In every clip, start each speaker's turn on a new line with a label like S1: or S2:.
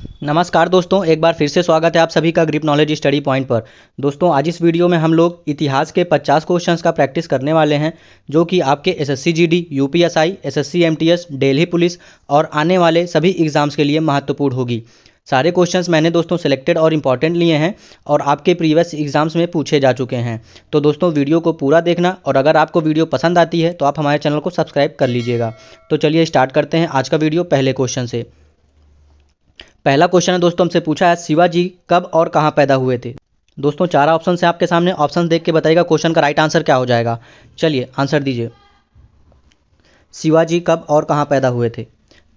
S1: नमस्कार दोस्तों, एक बार फिर से स्वागत है आप सभी का ग्रिप नॉलेज स्टडी पॉइंट पर। दोस्तों, आज इस वीडियो में हम लोग इतिहास के 50 क्वेश्चंस का प्रैक्टिस करने वाले हैं, जो कि आपके SSC GD, UPSI, SSC MTS, Delhi police और आने वाले सभी एग्जाम्स के लिए महत्वपूर्ण होगी। सारे क्वेश्चंस मैंने दोस्तों सिलेक्टेड और इम्पॉर्टेंट लिए हैं और आपके प्रीवियस एग्जाम्स में पूछे जा चुके हैं। तो दोस्तों, वीडियो को पूरा देखना और अगर आपको वीडियो पसंद आती है तो आप हमारे चैनल को सब्सक्राइब कर लीजिएगा। तो चलिए स्टार्ट करते हैं आज का वीडियो पहले क्वेश्चन से। पहला क्वेश्चन है दोस्तों, हमसे पूछा है शिवाजी कब और कहाँ पैदा हुए थे। दोस्तों, चार ऑप्शन है आपके सामने, ऑप्शन देख के बताइएगा क्वेश्चन का राइट आंसर क्या हो जाएगा। चलिए आंसर दीजिए, शिवाजी कब और कहाँ पैदा हुए थे।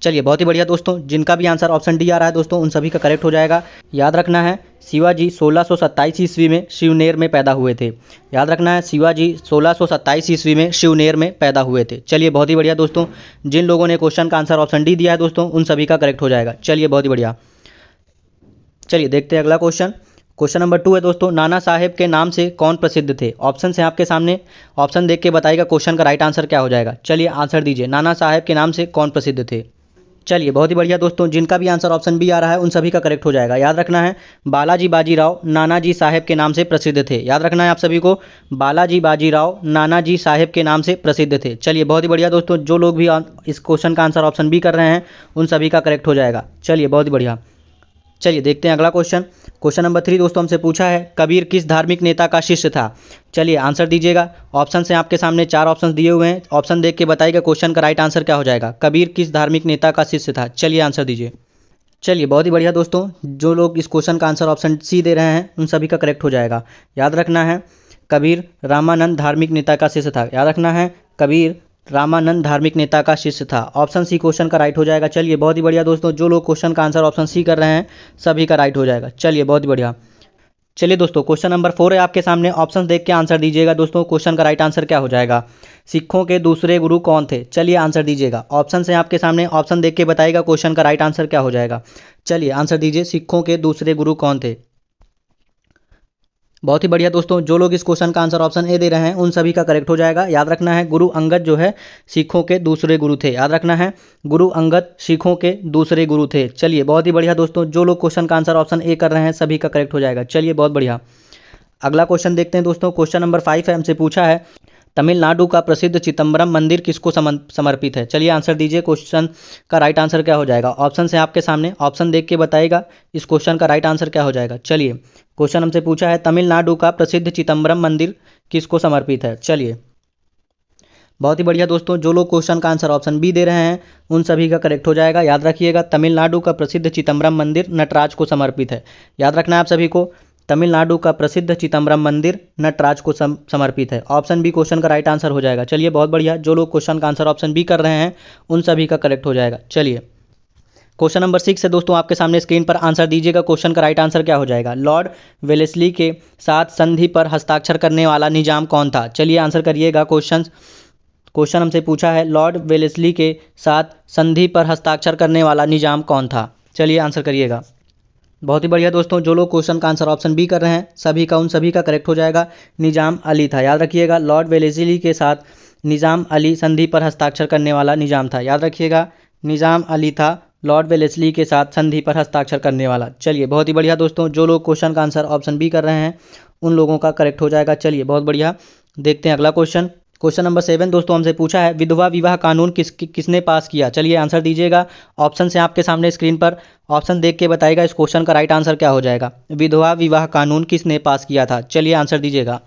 S1: चलिए बहुत ही बढ़िया दोस्तों, जिनका भी आंसर ऑप्शन डी आ रहा है दोस्तों उन सभी का करेक्ट हो जाएगा। याद रखना है, शिवाजी 1627 ईस्वी में शिवनेर में पैदा हुए थे। याद रखना है, शिवाजी 1627 ईस्वी में शिवनेर में पैदा हुए थे। चलिए बहुत ही बढ़िया दोस्तों, जिन लोगों ने क्वेश्चन का आंसर ऑप्शन डी दिया है दोस्तों उन सभी का करेक्ट हो जाएगा। चलिए बहुत ही बढ़िया। चलिए देखते हैं अगला क्वेश्चन। क्वेश्चन नंबर 2 है दोस्तों, नाना साहेब के नाम से कौन प्रसिद्ध थे। ऑप्शन है आपके सामने, ऑप्शन देख के बताइएगा क्वेश्चन का राइट आंसर क्या हो जाएगा। चलिए आंसर दीजिए, नाना साहेब के नाम से कौन प्रसिद्ध थे। चलिए बहुत ही बढ़िया दोस्तों, जिनका भी आंसर ऑप्शन बी आ रहा है उन सभी का करेक्ट हो जाएगा। याद रखना है, बालाजी बाजीराव नानाजी साहेब के नाम से प्रसिद्ध थे। याद रखना है आप सभी को, बालाजी बाजीराव नानाजी साहेब के नाम से प्रसिद्ध थे। चलिए बहुत ही बढ़िया दोस्तों, जो लोग भी इस क्वेश्चन का आंसर ऑप्शन बी कर रहे हैं उन सभी का करेक्ट हो जाएगा। चलिए बहुत ही बढ़िया। चलिए देखते हैं अगला क्वेश्चन। क्वेश्चन नंबर 3 दोस्तों, हमसे पूछा है कबीर किस धार्मिक नेता का शिष्य था। चलिए आंसर दीजिएगा। ऑप्शन से आपके सामने चार ऑप्शन दिए हुए हैं, ऑप्शन देख के बताइएगा क्वेश्चन का राइट आंसर क्या हो जाएगा। कबीर किस धार्मिक नेता का शिष्य था। चलिए आंसर दीजिए। चलिए बहुत ही बढ़िया दोस्तों, जो लोग इस क्वेश्चन का आंसर ऑप्शन सी दे रहे हैं उन सभी का करेक्ट हो जाएगा। याद रखना है, कबीर रामानंद धार्मिक नेता का शिष्य था। याद रखना है, कबीर रामानंद धार्मिक नेता का शिष्य था। ऑप्शन सी क्वेश्चन का राइट हो जाएगा। चलिए बहुत ही बढ़िया दोस्तों, जो लोग क्वेश्चन का आंसर ऑप्शन सी कर रहे हैं सभी का राइट हो जाएगा। चलिए बहुत ही बढ़िया। चलिए दोस्तों, क्वेश्चन नंबर 4 है आपके सामने, ऑप्शन देख के आंसर दीजिएगा दोस्तों क्वेश्चन का राइट आंसर क्या हो जाएगा। सिखों के दूसरे गुरु कौन थे। चलिए आंसर दीजिएगा। ऑप्शन है आपके सामने, ऑप्शन देख के बताइएगा क्वेश्चन का राइट आंसर क्या हो जाएगा। चलिए आंसर दीजिए, सिखों के दूसरे गुरु कौन थे। बहुत ही बढ़िया दोस्तों, जो लोग इस क्वेश्चन का आंसर ऑप्शन ए दे रहे हैं उन सभी का करेक्ट हो जाएगा। याद रखना है, गुरु अंगद जो है सिखों के दूसरे गुरु थे। याद रखना है, गुरु अंगद सिखों के दूसरे गुरु थे। चलिए बहुत ही बढ़िया दोस्तों, जो लोग क्वेश्चन का आंसर ऑप्शन ए कर रहे हैं सभी का करेक्ट हो जाएगा। चलिए बहुत बढ़िया। अगला क्वेश्चन देखते हैं दोस्तों। क्वेश्चन नंबर 5 है, हमसे पूछा है तमिलनाडु का प्रसिद्ध चिदम्बरम मंदिर किसको समर्पित है। चलिए आंसर दीजिए, क्वेश्चन का राइट आंसर क्या हो जाएगा। ऑप्शन है आपके सामने, ऑप्शन देख के बताइएगा इस क्वेश्चन का राइट आंसर क्या हो जाएगा। चलिए, क्वेश्चन हमसे पूछा है तमिलनाडु का प्रसिद्ध चिदम्बरम मंदिर किसको समर्पित है। चलिए बहुत ही बढ़िया दोस्तों, जो लोग क्वेश्चन का आंसर ऑप्शन बी दे रहे हैं उन सभी का करेक्ट हो जाएगा। याद रखिएगा, तमिलनाडु का प्रसिद्ध चिदम्बरम मंदिर नटराज को समर्पित है। याद रखना है आप सभी को, तमिलनाडु का प्रसिद्ध चिदम्बरम मंदिर नटराज को समर्पित है। ऑप्शन बी क्वेश्चन का राइट आंसर हो जाएगा। चलिए बहुत बढ़िया, जो लोग क्वेश्चन का आंसर ऑप्शन बी कर रहे हैं उन सभी का करेक्ट हो जाएगा। चलिए क्वेश्चन नंबर 6 है दोस्तों, आपके सामने स्क्रीन पर आंसर दीजिएगा क्वेश्चन का राइट आंसर क्या हो जाएगा। लॉर्ड वेलेस्ली के साथ संधि पर हस्ताक्षर करने वाला निजाम कौन था। चलिए आंसर करिएगा। क्वेश्चन हमसे पूछा है लॉर्ड वेलेस्ली के साथ संधि पर हस्ताक्षर करने वाला निजाम कौन था। चलिए आंसर करिएगा। बहुत ही बढ़िया दोस्तों, जो लोग क्वेश्चन का आंसर ऑप्शन बी कर रहे हैं सभी का उन सभी का करेक्ट हो जाएगा। निजाम अली था। याद रखिएगा, लॉर्ड वेलेस्ली के साथ निजाम अली संधि पर हस्ताक्षर करने वाला निजाम था। याद रखिएगा, निजाम अली था लॉर्ड वेलेस्ली के साथ संधि पर हस्ताक्षर करने वाला। चलिए बहुत ही बढ़िया दोस्तों, जो लोग क्वेश्चन का आंसर ऑप्शन बी कर रहे हैं उन लोगों का करेक्ट हो जाएगा। चलिए बहुत बढ़िया, देखते हैं अगला क्वेश्चन। क्वेश्चन नंबर 7 दोस्तों, हमसे पूछा है विधवा विवाह कानून किसने पास किया। चलिए आंसर दीजिएगा। ऑप्शन है आपके सामने स्क्रीन पर, ऑप्शन देख के बताइएगा इस क्वेश्चन का राइट आंसर क्या हो जाएगा। विधवा विवाह कानून किसने पास किया था। चलिए आंसर दीजिएगा।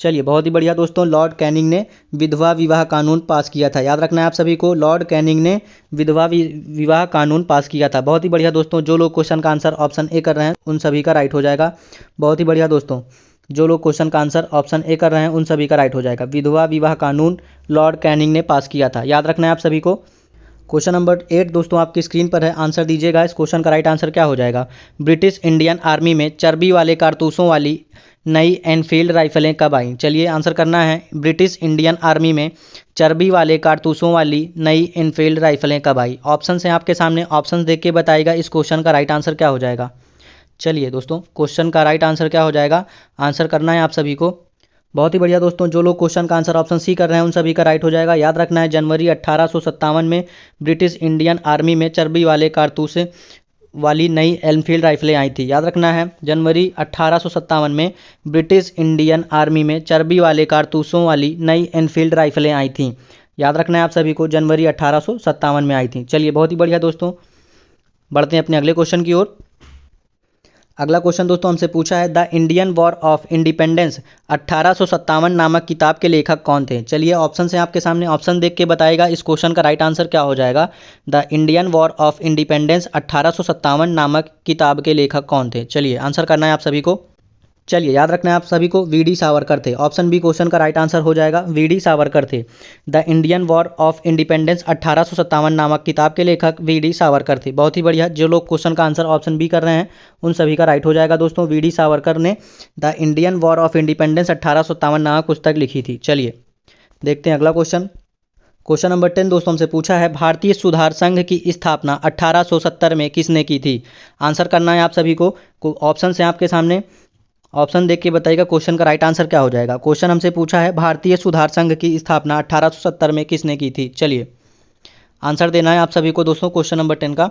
S1: चलिए बहुत ही बढ़िया दोस्तों, लॉर्ड कैनिंग ने विधवा विवाह कानून पास किया था। याद रखना है आप सभी को, लॉर्ड कैनिंग ने विधवा विवाह कानून पास किया था। बहुत ही बढ़िया दोस्तों, जो लोग क्वेश्चन का आंसर ऑप्शन ए कर रहे हैं उन सभी का राइट हो जाएगा। बहुत ही बढ़िया दोस्तों, जो लोग क्वेश्चन का आंसर ऑप्शन ए कर रहे हैं उन सभी का राइट हो जाएगा। विधवा विवाह कानून लॉर्ड कैनिंग ने पास किया था। याद रखना है आप सभी को। क्वेश्चन नंबर 8 दोस्तों आपकी स्क्रीन पर है, आंसर दीजिएगा इस क्वेश्चन का राइट आंसर क्या हो जाएगा। ब्रिटिश इंडियन आर्मी में चर्बी वाले कारतूसों वाली नई एनफील्ड राइफलें कब आईं। चलिए आंसर करना है, ब्रिटिश इंडियन आर्मी में चर्बी वाले कारतूसों वाली नई एनफील्ड राइफलें कब आई। ऑप्शन है आपके सामने, ऑप्शन देख के बताइएगा इस क्वेश्चन का राइट आंसर क्या हो जाएगा। चलिए दोस्तों, क्वेश्चन का राइट आंसर क्या हो जाएगा, आंसर करना है आप सभी को। बहुत ही बढ़िया दोस्तों, जो लोग क्वेश्चन का आंसर ऑप्शन सी कर रहे हैं उन सभी का राइट हो जाएगा। याद रखना है, जनवरी 1857 में ब्रिटिश इंडियन आर्मी में चर्बी वाले कारतूस वाली नई एनफील्ड राइफलें आई थी। याद रखना है जनवरी 1857 में ब्रिटिश इंडियन आर्मी में चर्बी वाले कारतूसों वाली नई एनफील्ड राइफलें आई थी। याद रखना है आप सभी को, जनवरी 1857 में आई थी। चलिए बहुत ही बढ़िया दोस्तों, बढ़ते हैं अपने अगले क्वेश्चन की ओर। अगला क्वेश्चन दोस्तों हमसे पूछा है the Indian war of independence 1857 नामक किताब के लेखक कौन थे। चलिए ऑप्शन है आपके सामने, ऑप्शन देख के बताएगा इस क्वेश्चन का राइट आंसर क्या हो जाएगा। The Indian war of independence 1857 नामक किताब के लेखक कौन थे। चलिए आंसर करना है आप सभी को। चलिए याद रखना है आप सभी को, वी डी सावरकर थे। ऑप्शन बी क्वेश्चन का राइट आंसर हो जाएगा, वी डी सावरकर थे। The Indian war of independence 1857 नामक किताब के लेखक वी डी सावरकर थे। बहुत ही बढ़िया, जो लोग क्वेश्चन का आंसर ऑप्शन बी कर रहे हैं उन सभी का राइट हो जाएगा दोस्तों। वी डी सावरकर ने the Indian war of independence 1857 नामक पुस्तक लिखी थी। चलिए देखते हैं अगला क्वेश्चन। क्वेश्चन नंबर 10 दोस्तों हमसे पूछा है भारतीय सुधार संघ की स्थापना 1870 में किसने की थी। आंसर करना है आप सभी को। ऑप्शन है आपके सामने, ऑप्शन देख के बताइएगा क्वेश्चन का राइट आंसर क्या हो जाएगा। क्वेश्चन हमसे पूछा है भारतीय सुधार संघ की स्थापना 1870 में किसने की थी। चलिए आंसर देना है आप सभी को दोस्तों क्वेश्चन नंबर 10 का।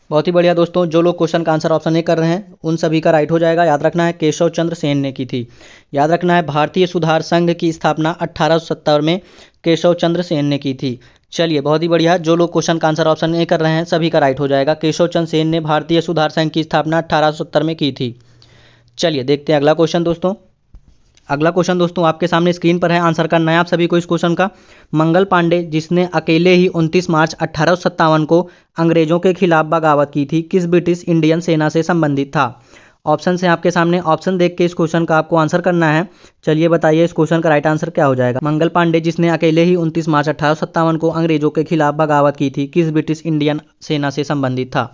S1: बहुत ही बढ़िया दोस्तों, जो लोग क्वेश्चन का आंसर ऑप्शन ए कर रहे हैं उन सभी का राइट हो जाएगा। याद रखना है केशव चंद्र सेन ने की थी। याद रखना है भारतीय सुधार संघ की स्थापना 1870 में केशव चंद्र सेन ने की थी। चलिए बहुत ही बढ़िया, जो लोग क्वेश्चन का आंसर ऑप्शन ए कर रहे हैं सभी का राइट हो जाएगा। केशव चंद्र सेन ने भारतीय सुधार संघ की स्थापना 1870 में की थी। चलिए देखते हैं अगला क्वेश्चन दोस्तों। अगला क्वेश्चन दोस्तों आपके सामने स्क्रीन पर है, आंसर करना है आप सभी को इस क्वेश्चन का। मंगल पांडे जिसने अकेले ही 29 मार्च 1857 को अंग्रेजों के खिलाफ बगावत की थी, किस ब्रिटिश इंडियन सेना से संबंधित था। ऑप्शन है आपके सामने, ऑप्शन देख के इस क्वेश्चन का आपको आंसर करना है। चलिए बताइए इस क्वेश्चन का राइट आंसर क्या हो जाएगा। मंगल पांडे जिसने अकेले ही 29 मार्च 1857 को अंग्रेजों के खिलाफ बगावत की थी, किस ब्रिटिश इंडियन सेना से संबंधित था।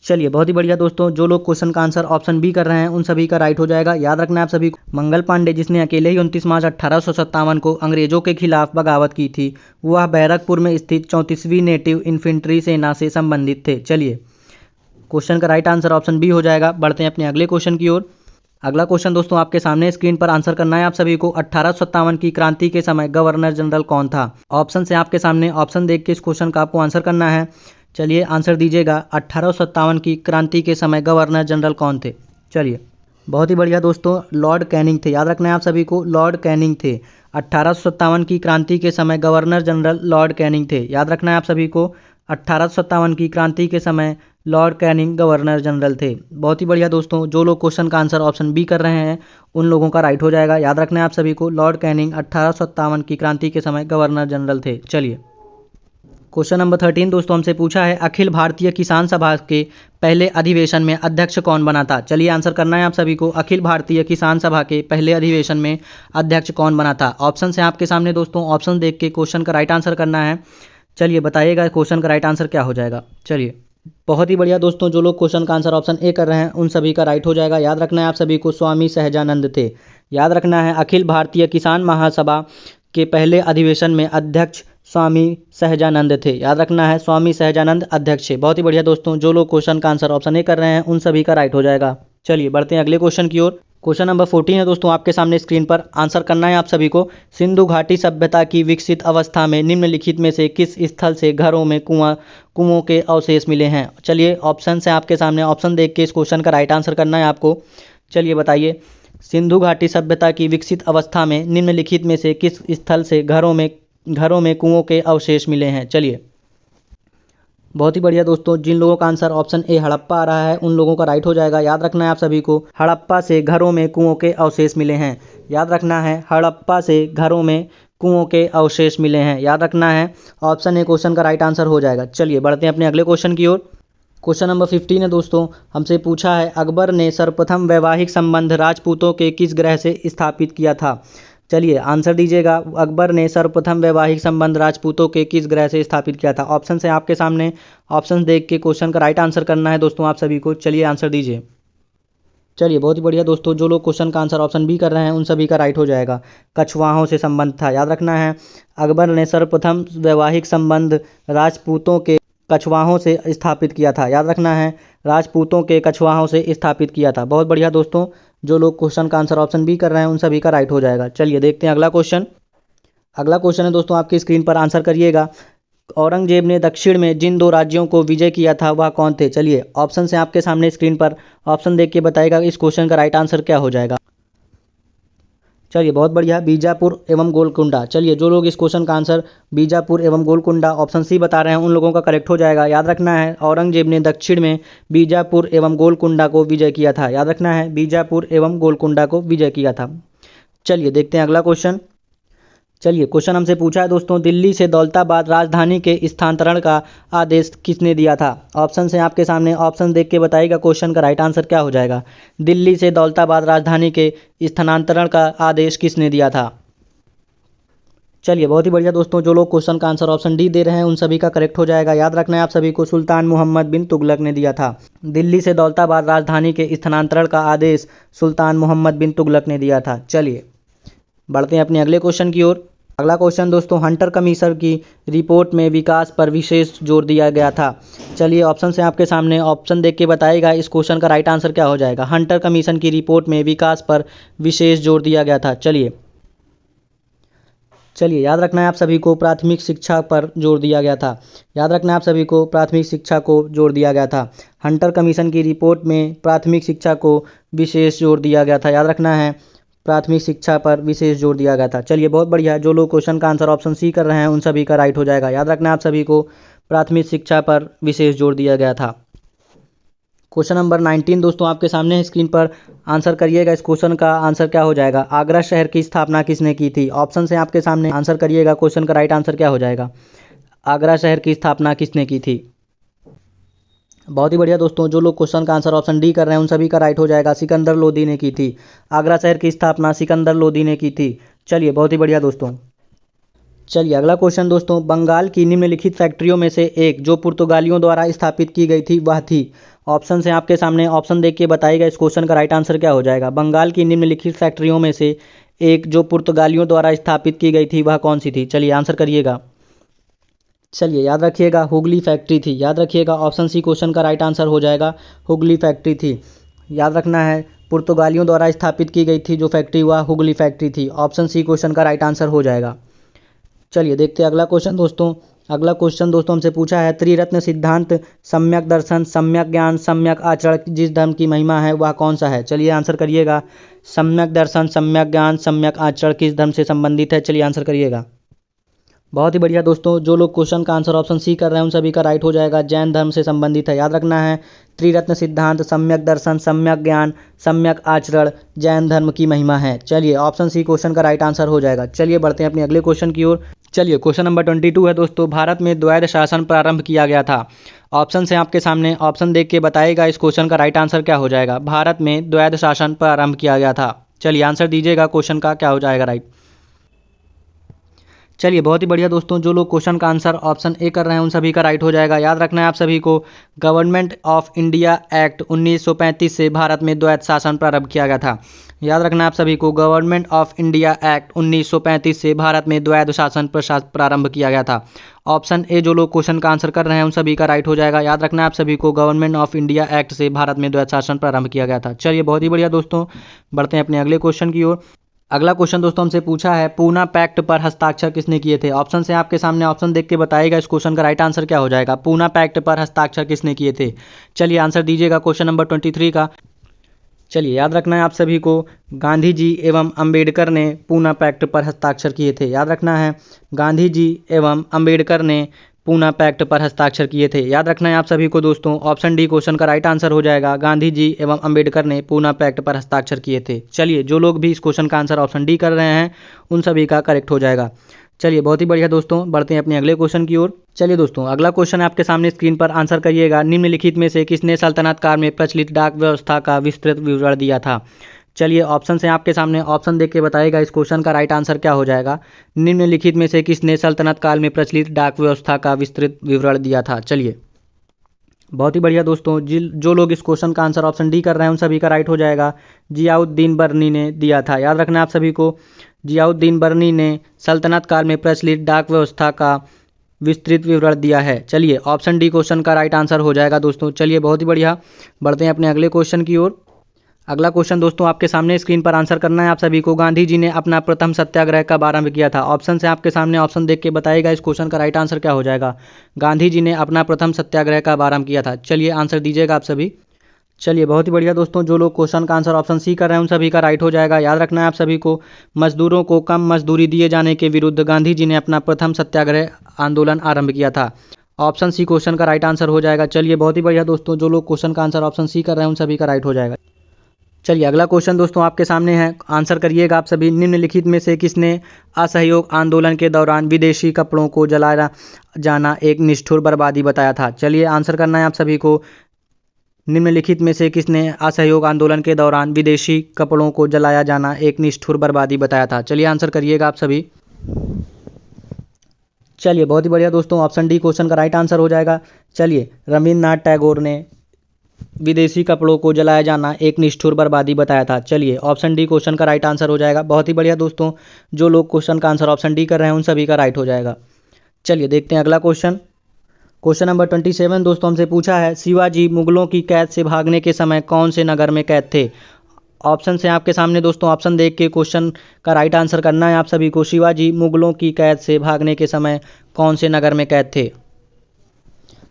S1: चलिए बहुत ही बढ़िया दोस्तों, जो लोग क्वेश्चन का आंसर ऑप्शन बी कर रहे हैं उन सभी का राइट हो जाएगा। याद रखना है आप सभी को, मंगल पांडे जिसने अकेले ही 29 मार्च 1857 को अंग्रेजों के खिलाफ बगावत की थी, वह बैरकपुर में स्थित 34वीं नेटिव इन्फेंट्री सेना से संबंधित थे। चलिए क्वेश्चन का राइट आंसर ऑप्शन बी हो जाएगा। बढ़ते हैं अपने अगले क्वेश्चन की ओर। अगला क्वेश्चन दोस्तों आपके सामने स्क्रीन पर, आंसर करना है आप सभी को। 1857 की क्रांति के समय गवर्नर जनरल कौन था। ऑप्शन है आपके सामने, ऑप्शन देख के इस क्वेश्चन का आपको आंसर करना है। चलिए आंसर दीजिएगा, 1857 की क्रांति के समय गवर्नर जनरल कौन थे। चलिए बहुत ही बढ़िया दोस्तों, लॉर्ड कैनिंग थे। याद रखना है आप सभी को, लॉर्ड कैनिंग थे। 1857 की क्रांति के समय गवर्नर जनरल लॉर्ड कैनिंग थे। याद रखना है आप सभी को, 1857 की क्रांति के समय लॉर्ड कैनिंग गवर्नर जनरल थे। बहुत ही बढ़िया दोस्तों, जो लोग क्वेश्चन का आंसर ऑप्शन बी कर रहे हैं उन लोगों का राइट हो जाएगा। याद रखना है आप सभी को, लॉर्ड कैनिंग 1857 की क्रांति के समय गवर्नर जनरल थे। चलिए क्वेश्चन नंबर 13 दोस्तों हमसे पूछा है अखिल भारतीय किसान सभा के पहले अधिवेशन में अध्यक्ष कौन बना था। चलिए आंसर करना है आप सभी को, अखिल भारतीय किसान सभा के पहले अधिवेशन में अध्यक्ष कौन बना था। ऑप्शन है आपके सामने दोस्तों, ऑप्शन देख के क्वेश्चन का राइट आंसर करना है। चलिए बताइएगा क्वेश्चन का राइट आंसर क्या हो जाएगा। चलिए बहुत ही बढ़िया दोस्तों, जो लोग क्वेश्चन का आंसर ऑप्शन ए कर रहे हैं उन सभी का राइट हो जाएगा। याद रखना है आप सभी को, स्वामी सहजानंद थे। याद रखना है अखिल भारतीय किसान महासभा के पहले अधिवेशन में अध्यक्ष स्वामी सहजानंद थे। याद रखना है स्वामी सहजानंद अध्यक्ष थे। बहुत ही बढ़िया दोस्तों, जो लोग क्वेश्चन का आंसर ऑप्शन ए कर रहे हैं उन सभी का राइट हो जाएगा। चलिए बढ़ते हैं अगले क्वेश्चन की ओर। क्वेश्चन नंबर 14 है दोस्तों आपके सामने स्क्रीन पर, आंसर करना है आप सभी को। सिंधु घाटी सभ्यता की विकसित अवस्था में निम्नलिखित में से किस स्थल से घरों में कुओं के अवशेष मिले हैं। चलिए ऑप्शन है आपके सामने, ऑप्शन देख के इस क्वेश्चन का राइट आंसर करना है आपको। चलिए बताइए, सिंधु घाटी सभ्यता की विकसित अवस्था में निम्नलिखित में से किस स्थल से घरों में कुओं के अवशेष मिले हैं। चलिए बहुत ही बढ़िया दोस्तों, जिन लोगों का आंसर ऑप्शन ए हड़प्पा आ रहा है उन लोगों का राइट हो जाएगा। याद रखना है आप सभी को, हड़प्पा से घरों में कुओं के अवशेष मिले हैं। याद रखना है, हड़प्पा से घरों में कुओं के अवशेष मिले हैं। याद रखना है, ऑप्शन ए क्वेश्चन का राइट आंसर हो जाएगा। चलिए बढ़ते हैं अपने अगले क्वेश्चन की ओर। क्वेश्चन नंबर 15 है दोस्तों हमसे पूछा है अकबर ने सर्वप्रथम वैवाहिक संबंध राजपूतों के किस ग्रह से स्थापित किया था। चलिए आंसर दीजिएगा, अकबर ने सर्वप्रथम वैवाहिक संबंध राजपूतों के किस ग्रह से स्थापित किया था। ऑप्शन है आपके सामने, ऑप्शन देख के क्वेश्चन का राइट आंसर करना है दोस्तों आप सभी को। चलिए आंसर दीजिए। चलिए बहुत ही बढ़िया दोस्तों, जो लोग क्वेश्चन का आंसर ऑप्शन बी कर रहे हैं उन सभी का राइट हो जाएगा। कछवाहों से संबंध था। याद रखना है, अकबर ने सर्वप्रथम वैवाहिक संबंध राजपूतों के कछवाहों से स्थापित किया था। याद रखना है, राजपूतों के कछवाहों से स्थापित किया था। बहुत बढ़िया दोस्तों, जो लोग क्वेश्चन का आंसर ऑप्शन बी कर रहे हैं उन सभी का राइट हो जाएगा। चलिए देखते हैं अगला क्वेश्चन। अगला क्वेश्चन है दोस्तों आपकी स्क्रीन पर, आंसर करिएगा। औरंगजेब ने दक्षिण में जिन 2 राज्यों को विजय किया था वह कौन थे? चलिए ऑप्शन से आपके सामने स्क्रीन पर ऑप्शन देख के बताइएगा इस क्वेश्चन का राइट आंसर क्या हो जाएगा। चलिए बहुत बढ़िया, बीजापुर एवं गोलकुंडा। चलिए जो लोग इस क्वेश्चन का आंसर बीजापुर एवं गोलकुंडा ऑप्शन सी बता रहे हैं उन लोगों का करेक्ट हो जाएगा। याद रखना है औरंगजेब ने दक्षिण में बीजापुर एवं गोलकुंडा को विजय किया था। याद रखना है बीजापुर एवं गोलकुंडा को विजय किया था। चलिए देखते हैं अगला क्वेश्चन। चलिए क्वेश्चन हमसे पूछा है दोस्तों, दिल्ली से दौलताबाद राजधानी के स्थानांतरण का आदेश किसने दिया था? ऑप्शन से आपके सामने ऑप्शन देख के बताइएगा क्वेश्चन का राइट आंसर क्या हो जाएगा। दिल्ली से दौलताबाद राजधानी के स्थानांतरण का आदेश किसने दिया था? चलिए बहुत ही बढ़िया दोस्तों, जो लोग क्वेश्चन का आंसर ऑप्शन डी दे रहे हैं उन सभी का करेक्ट हो जाएगा। याद रखना है आप सभी को सुल्तान मोहम्मद बिन तुगलक ने दिया था। दिल्ली से दौलताबाद राजधानी के स्थानांतरण का आदेश सुल्तान मोहम्मद बिन तुगलक ने दिया था। चलिए बढ़ते हैं अपने अगले क्वेश्चन की ओर। अगला क्वेश्चन दोस्तों, हंटर कमीशन की रिपोर्ट में विकास पर विशेष जोर दिया गया था। चलिए ऑप्शन से आपके सामने ऑप्शन देख के बताइएगा इस क्वेश्चन का राइट आंसर क्या हो जाएगा। हंटर कमीशन की रिपोर्ट में विकास पर विशेष जोर दिया गया था। चलिए याद रखना है आप सभी को प्राथमिक शिक्षा पर जोर दिया गया था। याद रखना है आप सभी को प्राथमिक शिक्षा को जोर दिया गया था। हंटर कमीशन की रिपोर्ट में प्राथमिक शिक्षा को विशेष जोर दिया गया था। याद रखना है प्राथमिक शिक्षा पर विशेष जोर दिया गया था। चलिए बहुत बढ़िया, जो लोग क्वेश्चन का आंसर ऑप्शन सी कर रहे हैं उन सभी का राइट हो जाएगा। याद रखना है आप सभी को प्राथमिक शिक्षा पर विशेष जोर दिया गया था। क्वेश्चन नंबर 19 दोस्तों आपके सामने स्क्रीन पर आंसर करिएगा इस क्वेश्चन का आंसर क्या हो जाएगा। आगरा शहर की स्थापना किसने की थी? ऑप्शन से आपके सामने आंसर करिएगा क्वेश्चन का राइट आंसर क्या हो जाएगा। आगरा शहर की स्थापना किसने की थी? बहुत ही बढ़िया दोस्तों, जो लोग क्वेश्चन का आंसर ऑप्शन डी कर रहे हैं उन सभी का राइट हो जाएगा। सिकंदर लोदी ने की थी। आगरा शहर की स्थापना सिकंदर लोदी ने की थी। चलिए बहुत ही बढ़िया दोस्तों। चलिए अगला क्वेश्चन दोस्तों, बंगाल की निम्नलिखित फैक्ट्रियों में से एक जो पुर्तगालियों द्वारा स्थापित की गई थी वह थी। ऑप्शन से आपके सामने ऑप्शन देख के बताइएगा इस क्वेश्चन का राइट आंसर क्या हो जाएगा। बंगाल की निम्नलिखित फैक्ट्रियों में से एक जो पुर्तगालियों द्वारा स्थापित की गई थी वह कौन सी थी? चलिए आंसर करिएगा। चलिए याद रखिएगा हुगली फैक्ट्री थी। याद रखिएगा ऑप्शन सी क्वेश्चन का राइट आंसर हो जाएगा, हुगली फैक्ट्री थी। याद रखना है पुर्तगालियों द्वारा स्थापित की गई थी जो फैक्ट्री वह हुगली फैक्ट्री थी। ऑप्शन सी क्वेश्चन का राइट आंसर हो जाएगा। चलिए देखते हैं अगला क्वेश्चन दोस्तों। अगला क्वेश्चन दोस्तों हमसे पूछा है, त्रिरत्न सिद्धांत सम्यक दर्शन सम्यक ज्ञान सम्यक आचरण जिस धर्म की महिमा है वह कौन सा है? चलिए आंसर करिएगा। सम्यक दर्शन सम्यक ज्ञान सम्यक आचरण किस धर्म से संबंधित है? चलिए आंसर करिएगा। बहुत ही बढ़िया दोस्तों, जो लोग क्वेश्चन का आंसर ऑप्शन सी कर रहे हैं उन सभी का राइट हो जाएगा। जैन धर्म से संबंधित है। याद रखना है त्रिरत्न सिद्धांत सम्यक दर्शन सम्यक ज्ञान सम्यक आचरण जैन धर्म की महिमा है। चलिए ऑप्शन सी क्वेश्चन का राइट आंसर हो जाएगा। चलिए बढ़ते हैं अपने अगले क्वेश्चन की ओर। चलिए क्वेश्चन नंबर 22 है दोस्तों, भारत में द्वैध शासन प्रारंभ किया गया था। ऑप्शन से आपके सामने ऑप्शन देख के बताइएगा इस क्वेश्चन का राइट आंसर क्या हो जाएगा। भारत में द्वैध शासन प्रारंभ किया गया था। चलिए आंसर दीजिएगा क्वेश्चन का क्या हो जाएगा राइट। चलिए बहुत ही बढ़िया दोस्तों, जो लोग क्वेश्चन का आंसर ऑप्शन ए कर रहे हैं उन सभी का राइट हो जाएगा। याद रखना है आप सभी को गवर्नमेंट ऑफ इंडिया एक्ट 1935 से भारत में द्वैध शासन प्रारंभ किया गया था। याद रखना है आप सभी को गवर्नमेंट ऑफ इंडिया एक्ट 1935 से भारत में द्वैध शासन प्रारंभ किया गया था। ऑप्शन ए जो लोग क्वेश्चन का आंसर कर रहे हैं उन सभी का राइट हो जाएगा। याद रखना है आप सभी को गवर्नमेंट ऑफ इंडिया एक्ट से भारत में द्वैध शासन प्रारंभ किया गया था। चलिए बहुत ही बढ़िया दोस्तों, बढ़ते हैं अपने अगले क्वेश्चन की ओर। अगला क्वेश्चन दोस्तों हमसे पूछा है, पूना पैक्ट पर हस्ताक्षर किसने किए थे? ऑप्शन से आपके सामने ऑप्शन देख के बताइएगा इस क्वेश्चन का राइट आंसर क्या हो जाएगा। पूना पैक्ट पर हस्ताक्षर किसने किए थे? चलिए आंसर दीजिएगा क्वेश्चन नंबर 23 का। चलिए याद रखना है आप सभी को गांधी जी एवं अंबेडकर ने पूना पैक्ट पर हस्ताक्षर किए थे। याद रखना है गांधी जी एवं अंबेडकर ने पूना पैक्ट पर हस्ताक्षर किए थे। याद रखना है आप सभी को दोस्तों ऑप्शन डी क्वेश्चन का राइट आंसर हो जाएगा। गांधी जी एवं अंबेडकर ने पूना पैक्ट पर हस्ताक्षर किए थे। चलिए जो लोग भी इस क्वेश्चन का आंसर ऑप्शन डी कर रहे हैं उन सभी का करेक्ट हो जाएगा। चलिए बहुत ही बढ़िया दोस्तों, बढ़ते हैं अपने अगले क्वेश्चन की ओर। चलिए दोस्तों अगला क्वेश्चन आपके सामने स्क्रीन पर आंसर करिएगा। निम्नलिखित में से किसने सल्तनत काल में प्रचलित डाक व्यवस्था का विस्तृत विवरण दिया था? चलिए ऑप्शन से आपके सामने ऑप्शन देख के बताइएगा इस क्वेश्चन का राइट आंसर क्या हो जाएगा। निम्नलिखित में से किसने सल्तनत काल में प्रचलित डाक व्यवस्था का विस्तृत विवरण दिया था? चलिए बहुत ही बढ़िया दोस्तों, जो लोग इस क्वेश्चन का आंसर ऑप्शन डी कर रहे हैं उन सभी का राइट हो जाएगा। जियाउद्दीन बर्नी ने दिया था। याद रखना आप सभी को जियाउद्दीन बर्नी ने सल्तनत काल में प्रचलित डाक व्यवस्था का विस्तृत विवरण दिया है। चलिए ऑप्शन डी क्वेश्चन का राइट आंसर हो जाएगा दोस्तों। चलिए बहुत ही बढ़िया, बढ़ते हैं अपने अगले क्वेश्चन की ओर। अगला क्वेश्चन दोस्तों आपके सामने स्क्रीन पर आंसर करना है आप सभी को। गांधी जी ने अपना प्रथम सत्याग्रह कब आरंभ किया था? ऑप्शन से आपके सामने, ऑप्शन देख के बताइएगा इस क्वेश्चन का राइट आंसर क्या हो जाएगा। गांधी जी ने अपना प्रथम सत्याग्रह कब आरंभ किया था? चलिए आंसर दीजिएगा आप सभी। चलिए बहुत ही बढ़िया दोस्तों, जो लोग क्वेश्चन का आंसर ऑप्शन सी कर रहे हैं उन सभी का राइट हो जाएगा। याद रखना है आप सभी को, मजदूरों को कम मजदूरी दिए जाने के विरुद्ध गांधी जी ने अपना प्रथम सत्याग्रह आंदोलन आरंभ किया था। ऑप्शन सी क्वेश्चन का राइट आंसर हो जाएगा। चलिए बहुत ही बढ़िया दोस्तों, जो लोग क्वेश्चन का आंसर ऑप्शन सी कर रहे हैं उन सभी का राइट हो जाएगा। चलिए अगला क्वेश्चन दोस्तों आपके सामने है, आंसर करिएगा आप सभी। निम्नलिखित में से किसने असहयोग आंदोलन के दौरान विदेशी कपड़ों को जलाया जाना एक निष्ठुर बर्बादी बताया था? चलिए आंसर करना है आप सभी को। निम्नलिखित में से किसने असहयोग आंदोलन के दौरान विदेशी कपड़ों को जलाया जाना एक निष्ठुर बर्बादी बताया था? चलिए आंसर करिएगा आप सभी। चलिए बहुत ही बढ़िया दोस्तों, ऑप्शन डी क्वेश्चन का राइट आंसर हो जाएगा। चलिए, रविन्द्रनाथ टैगोर ने विदेशी कपड़ों को जलाया जाना एक निष्ठुर बर्बादी बताया था। चलिए ऑप्शन डी क्वेश्चन का राइट आंसर हो जाएगा। बहुत ही बढ़िया दोस्तों, जो लोग क्वेश्चन का आंसर ऑप्शन डी कर रहे हैं उन सभी का राइट हो जाएगा। चलिए देखते हैं अगला क्वेश्चन। क्वेश्चन नंबर 27 दोस्तों हमसे पूछा है, शिवाजी मुगलों की कैद से भागने के समय कौन से नगर में कैद थे? ऑप्शन से आपके सामने दोस्तों, ऑप्शन देख के क्वेश्चन का राइट आंसर करना है आप सभी को। शिवाजी मुगलों की कैद से भागने के समय कौन से नगर में कैद थे?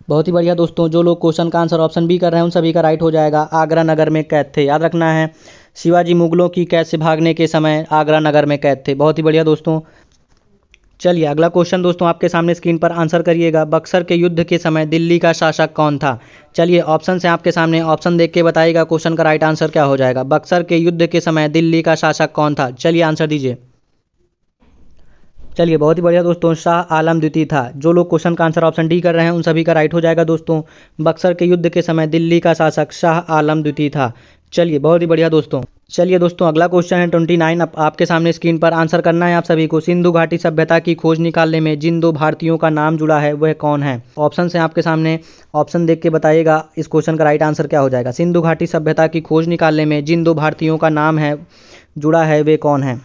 S1: बहुत ही बढ़िया दोस्तों, जो लोग क्वेश्चन का आंसर ऑप्शन बी कर रहे हैं उन सभी का राइट हो जाएगा। आगरा नगर में कैद थे। याद रखना है, शिवाजी मुगलों की कैद से भागने के समय आगरा नगर में कैद थे। बहुत ही बढ़िया दोस्तों। चलिए अगला क्वेश्चन दोस्तों आपके सामने स्क्रीन पर आंसर करिएगा। बक्सर के युद्ध के समय दिल्ली का शासक कौन था? चलिए ऑप्शन से आपके सामने, ऑप्शन देख के बताइएगा क्वेश्चन का राइट आंसर क्या हो जाएगा। बक्सर के युद्ध के समय दिल्ली का शासक कौन था? चलिए आंसर दीजिए। चलिए बहुत ही बढ़िया दोस्तों, शाह आलम द्वितीय था। जो लोग क्वेश्चन का आंसर ऑप्शन डी कर रहे हैं उन सभी का राइट हो जाएगा दोस्तों। बक्सर के युद्ध के समय दिल्ली का शासक शाह आलम द्वितीय था। चलिए बहुत ही बढ़िया दोस्तों। चलिए दोस्तों अगला क्वेश्चन है 29, आपके सामने स्क्रीन पर आंसर करना है आप सभी को। सिंधु घाटी सभ्यता की खोज निकालने में जिन दो भारतीयों का नाम जुड़ा है वह कौन है? ऑप्शन से आपके सामने, ऑप्शन देख के बताइएगा इस क्वेश्चन का राइट आंसर क्या हो जाएगा। सिंधु घाटी सभ्यता की खोज निकालने में जिन दो भारतीयों का नाम है जुड़ा है वे कौन है?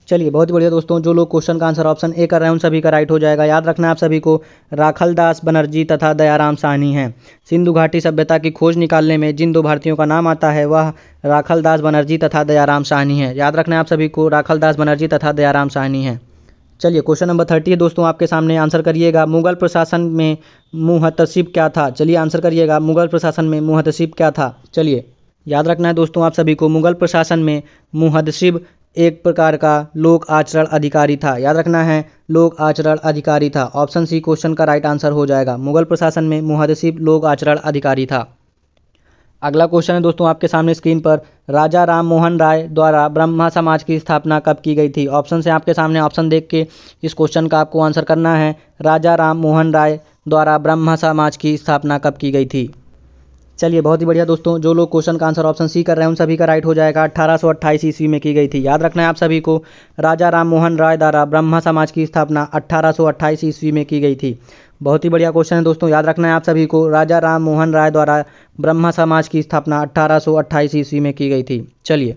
S1: चलिए बहुत ही बढ़िया दोस्तों, जो लोग क्वेश्चन का आंसर ऑप्शन ए कर रहे हैं उन सभी का राइट हो जाएगा। याद रखना है आप सभी को, राखलदास बनर्जी तथा दयाराम साहनी हैं। सिंधु घाटी सभ्यता की खोज निकालने में जिन दो भारतीयों का नाम आता है वह राखलदास बनर्जी तथा दयाराम साहनी है। याद रखना है आप सभी को, राखलदास बनर्जी तथा दयाराम साहनी है। चलिए क्वेश्चन नंबर 30 है दोस्तों आपके सामने, आंसर करिएगा। मुगल प्रशासन में मुहतसिब क्या था? चलिए आंसर करिएगा, मुगल प्रशासन में मुहतसिब क्या था? चलिए याद रखना है दोस्तों आप सभी को, मुगल प्रशासन में मुहतसिब एक प्रकार का लोक आचरण अधिकारी था। याद रखना है, लोक आचरण अधिकारी था। ऑप्शन सी क्वेश्चन का राइट आंसर हो जाएगा। मुगल प्रशासन में मुहतसिब लोक आचरण अधिकारी था। अगला क्वेश्चन है दोस्तों आपके सामने स्क्रीन पर, राजा राम मोहन राय द्वारा ब्रह्मा समाज की स्थापना कब की गई थी? ऑप्शन से आपके सामने, ऑप्शन देख के इस क्वेश्चन का आपको आंसर करना है। राजा राम मोहन राय द्वारा ब्रह्मा समाज की स्थापना कब की गई थी? चलिए बहुत ही बढ़िया दोस्तों, जो लोग क्वेश्चन का आंसर ऑप्शन सी कर रहे हैं उन सभी का राइट हो जाएगा। 1828 ईस्वी में की गई थी। याद रखना है आप सभी को, राजा राम मोहन राय द्वारा ब्रह्मा समाज की स्थापना 1828 ईस्वी में की गई थी। बहुत ही बढ़िया क्वेश्चन है दोस्तों, याद रखना है आप सभी को, राजा राम मोहन राय द्वारा ब्रह्मा समाज की स्थापना 1828 ईस्वी में की गई थी। चलिए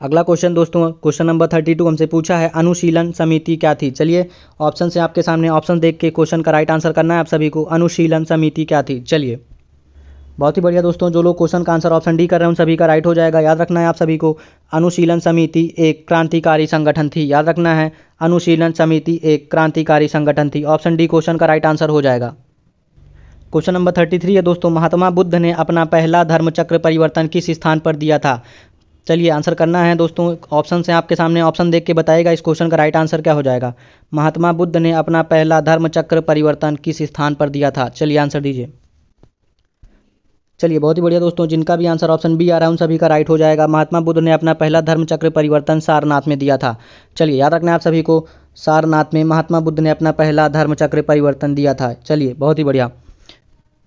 S1: अगला क्वेश्चन दोस्तों, क्वेश्चन नंबर 32 हमसे पूछा है, अनुशीलन समिति क्या थी? चलिए ऑप्शन से आपके सामने, ऑप्शन देख के क्वेश्चन का राइट आंसर करना है आप सभी को। अनुशीलन समिति क्या थी? चलिए बहुत ही बढ़िया दोस्तों, जो लोग क्वेश्चन का आंसर ऑप्शन डी कर रहे हैं उन सभी का राइट हो जाएगा। याद रखना है आप सभी को, अनुशीलन समिति एक क्रांतिकारी संगठन थी। याद रखना है, अनुशीलन समिति एक क्रांतिकारी संगठन थी। ऑप्शन डी क्वेश्चन का राइट आंसर हो जाएगा। क्वेश्चन नंबर 33 है दोस्तों, महात्मा बुद्ध ने अपना पहला धर्मचक्र परिवर्तन किस स्थान पर दिया था? चलिए आंसर करना है दोस्तों, ऑप्शन से आपके सामने, ऑप्शन देख के बताइएगा इस क्वेश्चन का राइट आंसर क्या हो जाएगा। महात्मा बुद्ध ने अपना पहला धर्मचक्र परिवर्तन किस स्थान पर दिया था? चलिए आंसर दीजिए। चलिए बहुत ही बढ़िया दोस्तों, जिनका भी आंसर ऑप्शन बी आ रहा है उन सभी का राइट हो जाएगा। महात्मा बुद्ध ने अपना पहला धर्मचक्र परिवर्तन सारनाथ में दिया था। चलिए याद रखना है आप सभी को, सारनाथ में महात्मा बुद्ध ने अपना पहला धर्मचक्र परिवर्तन दिया था। चलिए बहुत ही बढ़िया।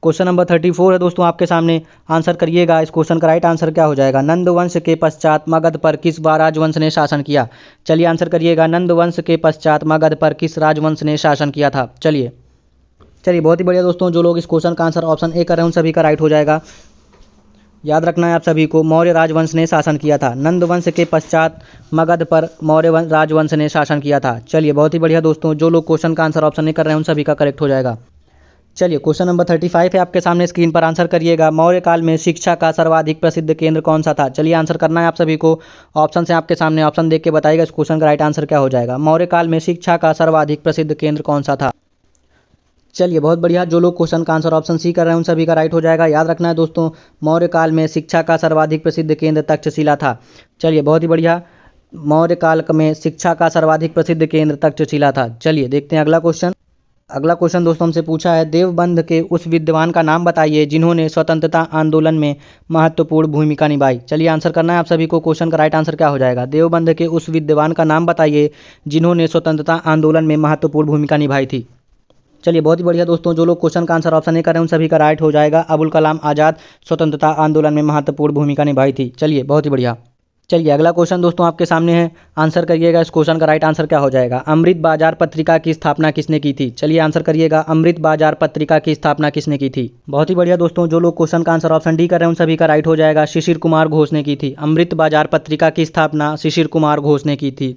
S1: क्वेश्चन नंबर 34 है दोस्तों आपके सामने, आंसर करिएगा इस क्वेश्चन का राइट आंसर क्या हो जाएगा। नंद वंश के पश्चात मगध पर किस राजवंश ने शासन किया? चलिए आंसर करिएगा, नंद वंश के पश्चात मगध पर किस राजवंश ने शासन किया था? चलिए बहुत ही बढ़िया दोस्तों, जो लोग इस क्वेश्चन का आंसर ऑप्शन ए कर रहे हैं उन सभी का राइट हो जाएगा। याद रखना है आप सभी को, मौर्य राजवंश ने शासन किया था। नंद वंश के पश्चात मगध पर मौर्य राजवंश ने शासन किया था। चलिए बहुत ही बढ़िया दोस्तों, जो लोग क्वेश्चन का आंसर ऑप्शन ए कर रहे हैं उन सभी का करेक्ट हो जाएगा। चलिए क्वेश्चन नंबर 35 है आपके सामने, स्क्रीन पर आंसर करिएगा। मौर्य काल में शिक्षा का सर्वाधिक प्रसिद्ध केंद्र कौन सा था? चलिए आंसर करना है आप सभी को। ऑप्शन से आपके सामने, ऑप्शन देख के बताइएगा इस क्वेश्चन का राइट आंसर क्या हो जाएगा। मौर्य काल में शिक्षा का सर्वाधिक प्रसिद्ध केंद्र कौन सा था? चलिए बहुत बढ़िया, जो लोग क्वेश्चन का आंसर ऑप्शन सी कर रहे हैं उन सभी का राइट हो जाएगा। याद रखना है दोस्तों, मौर्य काल में शिक्षा का सर्वाधिक प्रसिद्ध केंद्र तक्षशिला था। चलिए बहुत ही बढ़िया, मौर्य काल में शिक्षा का सर्वाधिक प्रसिद्ध केंद्र तक्षशिला था। चलिए देखते हैं अगला क्वेश्चन। अगला क्वेश्चन दोस्तों हमसे पूछा है, देवबंद के उस विद्वान का नाम बताइए जिन्होंने स्वतंत्रता आंदोलन में महत्वपूर्ण भूमिका निभाई। चलिए आंसर करना है आप सभी को। क्वेश्चन का राइट आंसर क्या हो जाएगा? देवबंद के उस विद्वान का नाम बताइए जिन्होंने स्वतंत्रता आंदोलन में महत्वपूर्ण भूमिका निभाई थी। चलिए बहुत ही बढ़िया दोस्तों, जो लोग क्वेश्चन का आंसर ऑप्शन ए कर रहे हैं उन सभी का राइट हो जाएगा। अबुल कलाम आज़ाद स्वतंत्रता आंदोलन में महत्वपूर्ण भूमिका निभाई थी। चलिए बहुत ही बढ़िया। चलिए अगला क्वेश्चन दोस्तों आपके सामने है, आंसर करिएगा इस क्वेश्चन का राइट आंसर क्या हो जाएगा। अमृत बाजार पत्रिका की स्थापना किसने की थी? चलिए आंसर करिएगा, अमृत बाजार पत्रिका की स्थापना किसने की थी? बहुत ही बढ़िया दोस्तों, जो लोग क्वेश्चन का आंसर ऑप्शन डी कर रहे हैं उन सभी का राइट हो जाएगा। शिशिर कुमार घोष ने की थी। अमृत बाजार पत्रिका की स्थापना शिशिर कुमार घोष ने की थी।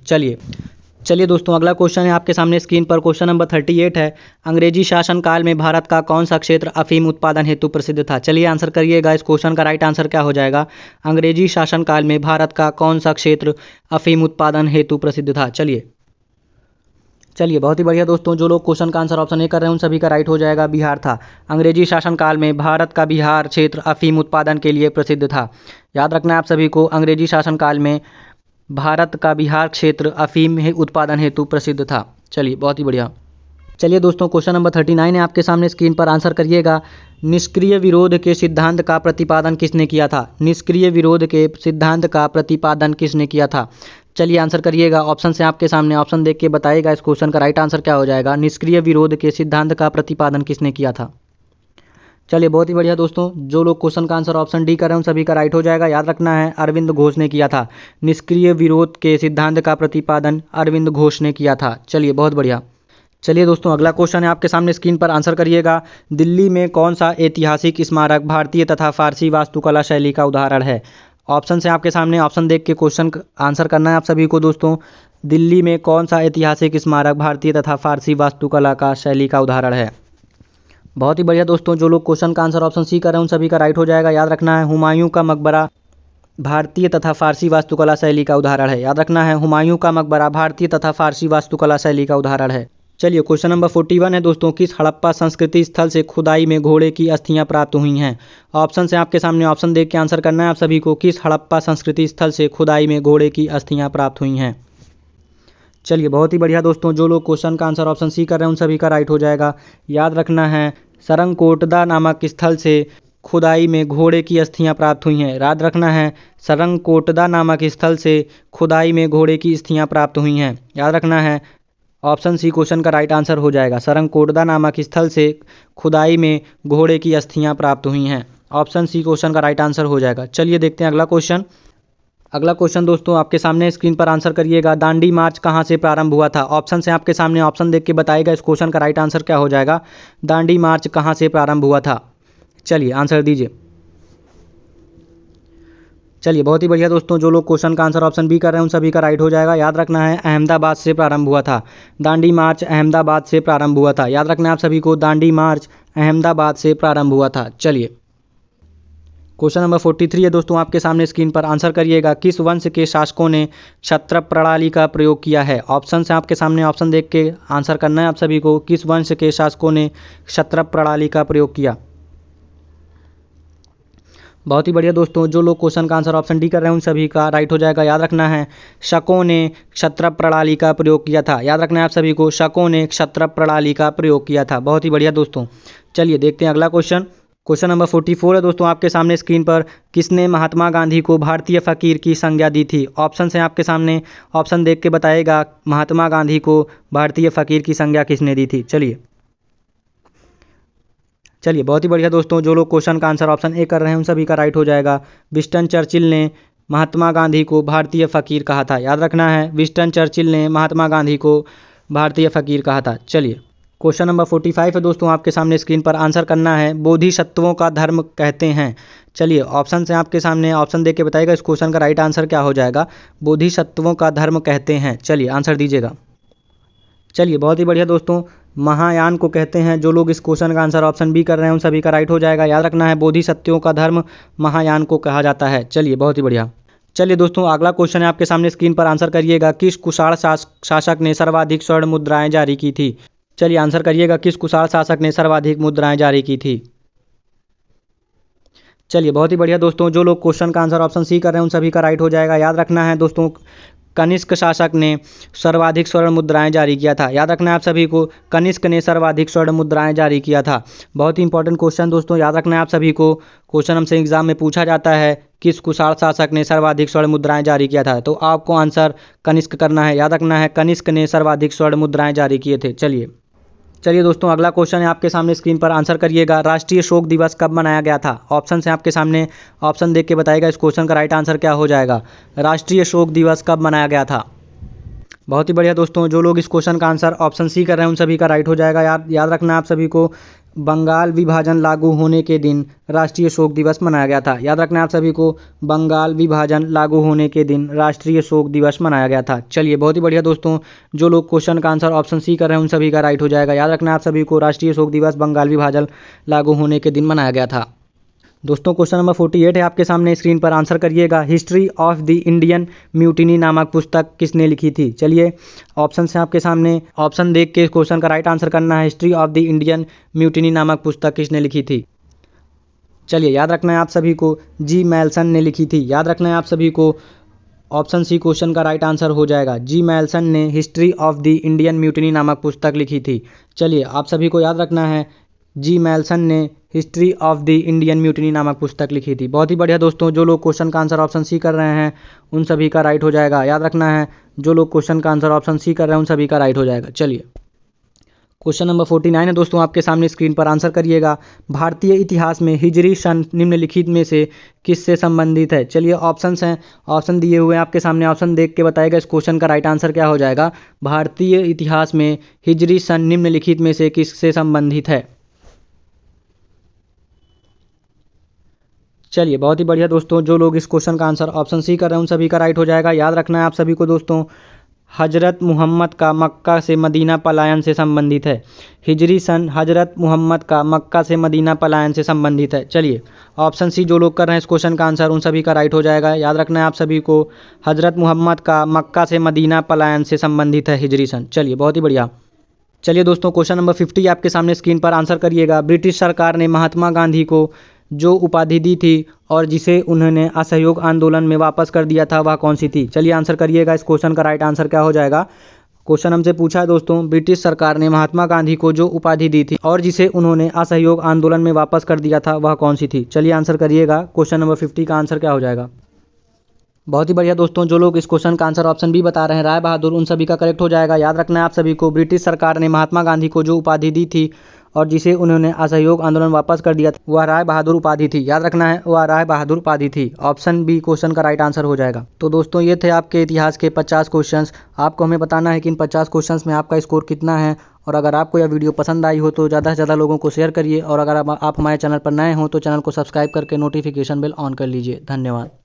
S1: चलिए दोस्तों अगला क्वेश्चन है आपके सामने स्क्रीन पर, क्वेश्चन नंबर 38 है। अंग्रेजी शासनकाल में भारत का कौन सा क्षेत्र अफीम उत्पादन हेतु प्रसिद्ध था? चलिए आंसर करिएगा इस क्वेश्चन का राइट आंसर क्या हो जाएगा। अंग्रेजी शासनकाल में भारत का कौन सा क्षेत्र अफीम उत्पादन हेतु प्रसिद्ध था? चलिए बहुत ही बढ़िया दोस्तों, जो लोग क्वेश्चन का आंसर ऑप्शन ए कर रहे हैं उन सभी का राइट हो जाएगा। बिहार था। अंग्रेजी शासनकाल में भारत का बिहार क्षेत्र अफीम उत्पादन के लिए प्रसिद्ध था। याद रखना है आप सभी को, अंग्रेजी शासनकाल में भारत का बिहार क्षेत्र अफीम उत्पादन हेतु प्रसिद्ध था। चलिए बहुत ही बढ़िया। चलिए दोस्तों क्वेश्चन नंबर 39 है आपके सामने, स्क्रीन पर आंसर करिएगा। निष्क्रिय विरोध के सिद्धांत का प्रतिपादन किसने किया था? निष्क्रिय विरोध के सिद्धांत का प्रतिपादन किसने किया था? चलिए आंसर करिएगा। ऑप्शन से आपके सामने, ऑप्शन देख के बताइएगा इस क्वेश्चन का राइट आंसर क्या हो जाएगा। निष्क्रिय विरोध के सिद्धांत का प्रतिपादन किसने किया था? चलिए बहुत ही बढ़िया दोस्तों, जो लोग क्वेश्चन का आंसर ऑप्शन डी कर रहे हैं उन सभी का राइट हो जाएगा। याद रखना है, अरविंद घोष ने किया था। निष्क्रिय विरोध के सिद्धांत का प्रतिपादन अरविंद घोष ने किया था। चलिए बहुत बढ़िया। चलिए दोस्तों अगला क्वेश्चन है आपके सामने, स्क्रीन पर आंसर करिएगा। दिल्ली में कौन सा ऐतिहासिक स्मारक भारतीय तथा फारसी वास्तुकला शैली का उदाहरण है? ऑप्शन से आपके सामने, ऑप्शन देख के क्वेश्चन आंसर करना है आप सभी को दोस्तों। दिल्ली में कौन सा ऐतिहासिक स्मारक भारतीय तथा फारसी वास्तुकला का शैली का उदाहरण है? बहुत ही बढ़िया दोस्तों, जो लोग क्वेश्चन का आंसर ऑप्शन सी कर रहे हैं उन सभी का राइट हो जाएगा। याद रखना है, हुमायूं का मकबरा भारतीय तथा फारसी वास्तुकला शैली का उदाहरण है। याद रखना है, हुमायूं का मकबरा भारतीय तथा फारसी वास्तुकला शैली का उदाहरण है। चलिए क्वेश्चन नंबर 41 है दोस्तों, किस हड़प्पा संस्कृति स्थल से खुदाई में घोड़े की अस्थियां प्राप्त हुई हैं? ऑप्शन से आपके सामने, ऑप्शन देख के आंसर करना है आप सभी को। किस हड़प्पा संस्कृति स्थल से खुदाई में घोड़े की अस्थियां प्राप्त हुई हैं? चलिए बहुत ही बढ़िया दोस्तों, जो लोग क्वेश्चन का आंसर ऑप्शन सी कर रहे हैं उन सभी का राइट हो जाएगा। याद रखना है, सरंगकोटदा नामक स्थल से खुदाई में घोड़े की अस्थियां प्राप्त हुई हैं। याद रखना है, सरंगकोटदा नामक स्थल से खुदाई में घोड़े की अस्थियां प्राप्त हुई हैं। याद रखना है, ऑप्शन सी क्वेश्चन का राइट आंसर हो जाएगा। सरंगकोटदा नामक स्थल से खुदाई में घोड़े की अस्थियां प्राप्त हुई हैं। ऑप्शन सी क्वेश्चन का राइट आंसर हो जाएगा। चलिए देखते हैं अगला क्वेश्चन। अगला क्वेश्चन दोस्तों आपके सामने, स्क्रीन पर आंसर करिएगा। दांडी मार्च कहाँ से प्रारंभ हुआ था? ऑप्शन से आपके सामने, ऑप्शन देख के बताइएगा इस क्वेश्चन का राइट आंसर क्या हो जाएगा। दांडी मार्च कहाँ से प्रारंभ हुआ था? चलिए आंसर दीजिए। चलिए बहुत ही बढ़िया दोस्तों, जो लोग क्वेश्चन का आंसर ऑप्शन बी कर रहे हैं उन सभी का राइट हो जाएगा। याद रखना है, अहमदाबाद से प्रारंभ हुआ था। दांडी मार्च अहमदाबाद से प्रारंभ हुआ था। याद रखना है आप सभी को, दांडी मार्च अहमदाबाद से प्रारंभ हुआ था। चलिए क्वेश्चन नंबर 43 है दोस्तों आपके सामने, स्क्रीन पर आंसर करिएगा। किस वंश के शासकों ने क्षत्रप प्रणाली का प्रयोग किया है? ऑप्शन से आपके सामने, ऑप्शन देख के आंसर करना है आप सभी को। किस वंश के शासकों ने क्षत्रप प्रणाली का प्रयोग किया? बहुत ही बढ़िया दोस्तों, जो लोग क्वेश्चन का आंसर ऑप्शन डी कर रहे हैं उन सभी का राइट हो जाएगा। याद रखना है, शकों ने क्षत्रप प्रणाली का प्रयोग किया था। याद रखना है आप सभी को, शकों ने क्षत्रप प्रणाली का प्रयोग किया था। बहुत ही बढ़िया दोस्तों। चलिए देखते हैं अगला क्वेश्चन। क्वेश्चन नंबर 44 है दोस्तों आपके सामने, स्क्रीन पर। किसने महात्मा गांधी को भारतीय फकीर की संज्ञा दी थी? ऑप्शन से आपके सामने, ऑप्शन देख के बताइएगा, महात्मा गांधी को भारतीय फकीर की संज्ञा किसने दी थी? चलिए बहुत ही बढ़िया दोस्तों, जो लोग क्वेश्चन का आंसर ऑप्शन ए कर रहे हैं उन सभी का राइट हो जाएगा। विंस्टन चर्चिल ने महात्मा गांधी को भारतीय फकीर कहा था। याद रखना है, विंस्टन चर्चिल ने महात्मा गांधी को भारतीय फकीर कहा था। चलिए क्वेश्चन नंबर 45 है दोस्तों आपके सामने, स्क्रीन पर आंसर करना है। बोधिसत्वों का धर्म कहते हैं। चलिए ऑप्शन से आपके सामने, ऑप्शन देख के बताइएगा इस क्वेश्चन का राइट आंसर क्या हो जाएगा। बोधिसत्वों का धर्म कहते हैं। चलिए आंसर दीजिएगा। चलिए बहुत ही बढ़िया दोस्तों, महायान को कहते हैं। जो लोग इस क्वेश्चन का आंसर ऑप्शन बी कर रहे हैं उन सभी का राइट हो जाएगा। याद रखना है बोधिसत्वों का धर्म महायान को कहा जाता है। चलिए बहुत ही बढ़िया। चलिए दोस्तों अगला क्वेश्चन है आपके सामने, स्क्रीन पर आंसर करिएगा। किस कुषाण शासक ने सर्वाधिक स्वर्ण मुद्राएं जारी की थी? चलिए आंसर करिएगा, किस कुषाण शासक ने सर्वाधिक मुद्राएं जारी की थी? चलिए बहुत ही बढ़िया दोस्तों, जो लोग क्वेश्चन का आंसर ऑप्शन सी कर रहे हैं उन सभी का राइट हो जाएगा। याद रखना है दोस्तों कनिष्क शासक ने सर्वाधिक स्वर्ण मुद्राएं जारी किया था। याद रखना है आप सभी को, कनिष्क ने सर्वाधिक स्वर्ण मुद्राएं जारी किया था। बहुत ही इंपॉर्टेंट क्वेश्चन दोस्तों, याद रखना है आप सभी को। क्वेश्चन हमसे एग्जाम में पूछा जाता है किस कुषाण शासक ने सर्वाधिक स्वर्ण मुद्राएं जारी किया था, तो आपको आंसर कनिष्क करना है। याद रखना है कनिष्क ने सर्वाधिक स्वर्ण मुद्राएं जारी किए थे। चलिए दोस्तों अगला क्वेश्चन है आपके सामने, स्क्रीन पर आंसर करिएगा। राष्ट्रीय शोक दिवस कब मनाया गया था? ऑप्शन है आपके सामने, ऑप्शन देख के बताइएगा इस क्वेश्चन का राइट आंसर क्या हो जाएगा। राष्ट्रीय शोक दिवस कब मनाया गया था? बहुत ही बढ़िया दोस्तों, जो लोग इस क्वेश्चन का आंसर ऑप्शन सी कर रहे हैं उन सभी का राइट हो जाएगा। याद रखना है आप सभी को, बंगाल विभाजन लागू होने के दिन राष्ट्रीय शोक दिवस मनाया गया था। याद रखना है आप सभी को, बंगाल विभाजन लागू होने के दिन राष्ट्रीय शोक दिवस मनाया गया था। चलिए बहुत ही बढ़िया दोस्तों, जो लोग क्वेश्चन का आंसर ऑप्शन सी कर रहे हैं उन सभी का राइट हो जाएगा। याद रखना है आप सभी को, राष्ट्रीय शोक दिवस बंगाल विभाजन लागू होने के दिन मनाया गया था। दोस्तों क्वेश्चन नंबर 48 है आपके सामने, स्क्रीन पर आंसर करिएगा। History of the Indian mutiny नामक पुस्तक किसने लिखी थी? चलिए ऑप्शन है आपके सामने, ऑप्शन देख के इस क्वेश्चन का राइट आंसर करना है। History of the Indian mutiny नामक पुस्तक किसने लिखी थी? चलिए याद रखना है आप सभी को, जी मेल्सन ने लिखी थी। याद रखना है आप सभी को, ऑप्शन सी क्वेश्चन का राइट आंसर हो जाएगा। जी मेल्सन ने history of the Indian mutiny नामक पुस्तक लिखी थी। चलिए आप सभी को याद रखना है, जी मेल्सन ने history of the Indian mutiny नामक पुस्तक लिखी थी। बहुत ही बढ़िया दोस्तों, जो लोग क्वेश्चन का आंसर ऑप्शन सी कर रहे हैं उन सभी का राइट हो जाएगा। याद रखना है, जो लोग क्वेश्चन का आंसर ऑप्शन सी कर रहे हैं उन सभी का राइट हो जाएगा। चलिए क्वेश्चन नंबर 49 है दोस्तों आपके सामने, स्क्रीन पर आंसर करिएगा। भारतीय इतिहास में हिजरी सन निम्नलिखित में से किससे संबंधित है? चलिए ऑप्शंस हैं, ऑप्शन दिए हुए हैं आपके सामने, ऑप्शन देख के बताइएगा इस क्वेश्चन का राइट आंसर क्या हो जाएगा। भारतीय इतिहास में हिजरी सन निम्नलिखित में से किससे संबंधित है? चलिए बहुत ही बढ़िया दोस्तों, जो लोग इस क्वेश्चन का आंसर ऑप्शन सी कर रहे हैं उन सभी का राइट हो जाएगा। याद रखना है आप सभी को दोस्तों, हजरत मोहम्मद का मक्का से मदीना पलायन से संबंधित है। हिजरी सन हजरत मोहम्मद का मक्का से मदीना पलायन से संबंधित है। चलिए ऑप्शन सी जो लोग कर रहे हैं इस क्वेश्चन का आंसर उन सभी का राइट हो जाएगा। याद रखना है आप सभी को, हजरत मोहम्मद का मक्का से मदीना पलायन से संबंधित है हिजरी सन। चलिए बहुत ही बढ़िया। चलिए दोस्तों क्वेश्चन नंबर 50 आपके सामने, स्क्रीन पर आंसर करिएगा। ब्रिटिश सरकार ने महात्मा गांधी को जो उपाधि दी थी और जिसे उन्होंने असहयोग आंदोलन में वापस कर दिया था वह कौन सी थी? चलिए आंसर करिएगा इस क्वेश्चन का राइट आंसर क्या हो जाएगा। क्वेश्चन हमसे पूछा है दोस्तों, ब्रिटिश सरकार ने महात्मा गांधी को जो उपाधि दी थी और जिसे उन्होंने असहयोग आंदोलन में वापस कर दिया था वह कौन सी थी? चलिए आंसर करिएगा, क्वेश्चन नंबर 50 का आंसर क्या हो जाएगा। बहुत ही बढ़िया दोस्तों, जो लोग इस क्वेश्चन का आंसर ऑप्शन बी बता रहे हैं राय बहादुर, उन सभी का करेक्ट हो जाएगा। याद रखना है आप सभी को, ब्रिटिश सरकार ने महात्मा गांधी को जो उपाधि दी थी और जिसे उन्होंने असहयोग आंदोलन वापस कर दिया था वह राय बहादुर उपाधि थी। याद रखना है, वह राय बहादुर उपाधि थी। ऑप्शन बी क्वेश्चन का राइट आंसर हो जाएगा। तो दोस्तों ये थे आपके इतिहास के 50 क्वेश्चंस। आपको हमें बताना है कि इन 50 क्वेश्चंस में आपका स्कोर कितना है। और अगर आपको यह वीडियो पसंद आई हो तो ज़्यादा से ज़्यादा लोगों को शेयर करिए। और अगर आप हमारे चैनल पर नए हो तो चैनल को सब्सक्राइब करके नोटिफिकेशन बेल ऑन कर लीजिए। धन्यवाद।